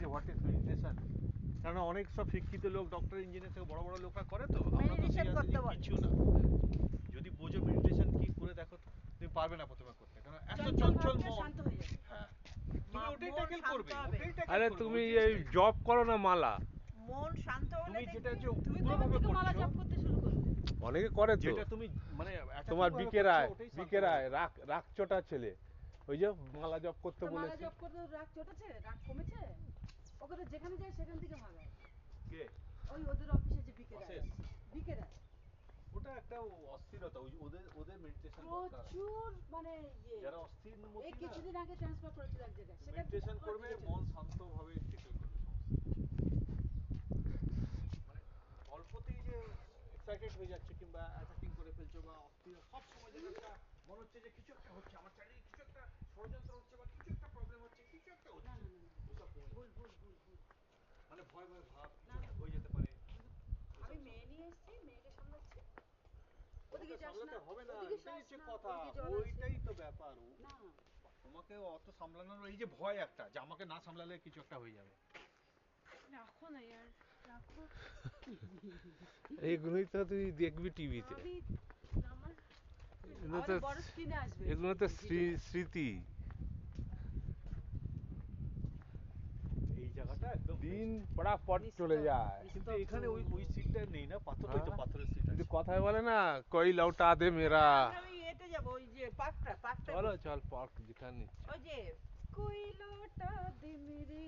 যে what is meditation, কারণ অনেক সব শিক্ষিত লোক ডক্টর ইঞ্জিনিয়ার থেকে বড় বড় লোকরা করে তো, আমরা তো সেই আছে যে কিছু না। যদি বোঝো মেডিটেশন কি করে দেখো তো, তুমি পারবে না প্রথমে করতে, কারণ এত চঞ্চল মন। হ্যাঁ, তুমি ওটাই ট্যাকেল করবে, ওটাই ট্যাকেল করবে। আরে তুমি এই জব করো না মালা, মন শান্ত হলে তুমি যেটা দেখবে যে তুমি উগ্র কখন ভাবে থেকে মালা করছো, জপ করতে শুরু করলে? অনেকে করে তো। যেটা তুমি মানে তোমার attacking ভাবে বিকেরায় করছো, ওটাই শান্ত বিকেরায় হবে। রাগচোটা ছেলে, ওই যে মালা জপ করতে তো মালা বলেছি। জপ করতে রাগ চটেছে, রাগ কমেছে? ওকে তো যেখানে যায় সেখান থেকে ভাগায়। কে? ওই ওদের অফিসে যে বিকেরায় বসেস? আছে, বিকেরায় ওটা একটা অস্থিরতা, ওদের ওদের মেডিটেশন দরকার। প্রচুর মানে ইয়ে। যারা অস্থির এই মতি না, কিছুদিন আগে ট্রান্সফার করেছিল এক জায়গায়, সেখান থেকে মেডিটেশন আবার করবে, ফিরে চলে মন এসেছে। শান্ত ভাবে ট্যাকেল করবে সমস্ত মানে অল্পতেই যে এক্সাইটেড হয়ে যাচ্ছে কিংবা অ্যাটাকিং করে ফেলছো বা অস্থির সব সময় যেন একটা মনে হচ্ছে যে কিছু একটা হচ্ছে আমার চারিদিকে, কিছু একটা ষড়যন্ত্র হচ্ছে বা কিছু একটা প্রবলেম হচ্ছে, কিছু একটা না হচ্ছে, না না না, ওসব কমে ভুল যাবে। ভুল ভুল ভুল। মানে ভয় ভয় ভাব, কিছু না না একটা না, হয়ে যেতে পারে, আমি ওইসব সব মেয়ে নিয়ে এসেছি, মেয়েকে সামলাচ্ছি। তোমাকে ওদিকে যাস না, সামলাতে হবে না, ওদিকে ওটাই যাস হচ্ছে না, কথা, ওদিকে জল আছে। ওইটাই তো ব্যাপার। না তোমাকে অত সামলানোর এই যে ভয় একটা, যে আমাকে না সামলালে কিছু একটা হয়ে যাবে। রাখো না यार, রাখো। এইগুলোই তো তুই দেখবি টিভিতে, আমি আমার এগুলো তো আমাদের বড় স্ক্রিনে আসবে এগুলো তো ভিডিওটা। স্মৃতি। এই জায়গাটা একদম দিন বেস্ট। পড়াপট চলে যায়, কিন্তু এখানে ওই ওই সিটটা নেই না, পাথর, ওই তো হ্যাঁ? পাথরের সিট কিন্তু আছে। কথায় বলে না, কই লৌটা দে মেরা। আমরা ওই এতে যাবো, ওই যে পার্কটা চলো বসবো। চল পার্ক যেখানে ইচ্ছা। ওই যে कोई लौटा दे मेरे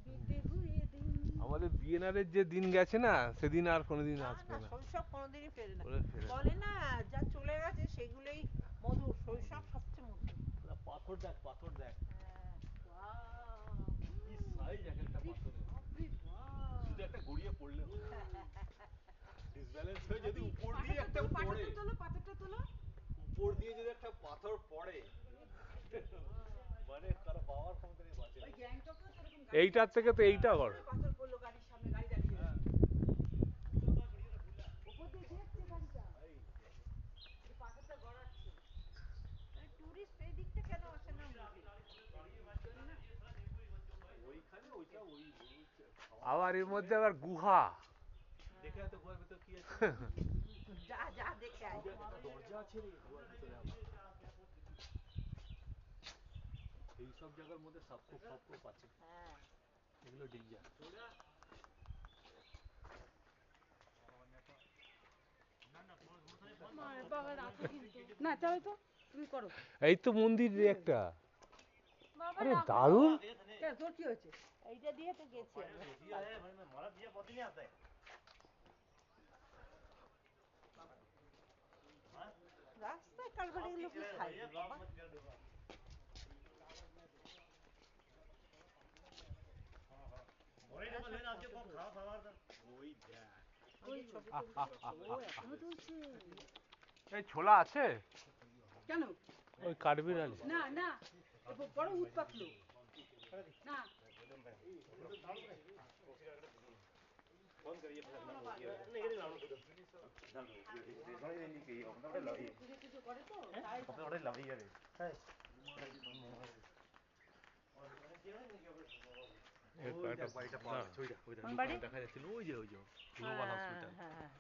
बीते हुए दिन। আমাদের বিয়েনারের যে দিন গেছে না, সেদিন আর কোনোদিন না আসবে না, না। শৈশব কোনোদিনই ফেরে না। ওরে ফেরে না। বলে না, যা চলে গেছে সেগুলোই মধুর, শৈশব সবচেয়ে মধুর। পাথর দেখ, পাথর দেখ, হ্যাঁ। वाह, কি সাইজ এক একটা अरे পাথরের। बाप रे बाप। শুধু একটা গড়িয়ে পড়লে হলো, ডিসব্যালেন্স হয়ে যদি अभी উপর দিয়ে पाथरটা একটা তোলো, পড়ে, पाथरটা তোলো, पाथरটা তোলো। উপর দিয়ে যদি একটা পাথর পড়ে, अरे बाप। মানে কারো বাবার ক্ষমতা নেই বাঁচে। ওই গ্যাংটকেও তো এরকম গাড়ি এইটার যাচ্ছে, থেকে তো এইটা হঠাৎ কর। করে পাথর পড়লো গাড়ির সামনে, গাড়ি দাঁড়িয়ে হ্যাঁ, গেছে। ওপর দিয়ে দেখছে গাড়িটা, যে পাথরটা গড়াচ্ছে। মানে টুরিস্ট এই দিকটা কেন আসে না বুঝি। না, ওইখানে ওইটা ওই খাওয়া আবার দাওয়া এর করে মধ্যে আবার গুহা। দেখে এত গুহার ভিতর কি আছে, যা যা দেখে আয়। দেখ একটা দরজা আছে রে গুহার ভিতরে আবার। এই সব জায়গার মধ্যে সাপকোপ ফাপকোপ আছে, হ্যাঁ। এগুলো ডেঞ্জার। মার বাবা রাখো কিন্তু, না চলো তো, তুমি করো। এই তো মন্দির রে একটা, বাবা আরে রাখো। দারুণ। কেন, তোর কি হয়েছে? এইটা দিয়ে তো গেছি রাস্তায় কারবারি গুলো কি খাই রে বাবা। ওই দেখ, ওই ছবি ও তুলছি। এখনো তুলছে? এই ছোলা আছে কেন? ওই কাঠবিড়ালি। না না, এ বড় উৎপাত লোক। না পুজো টুজো করে তো তাই ওই দেখ বাড়িটা পাওয়া গেছে, ওই দেখ, ওই দেখ কোন বাড়ি? দোকানে দেখা যাচ্ছে না, ওই যে গ্লোবাল হসপিটাল। হ্যাঁ হ্যাঁ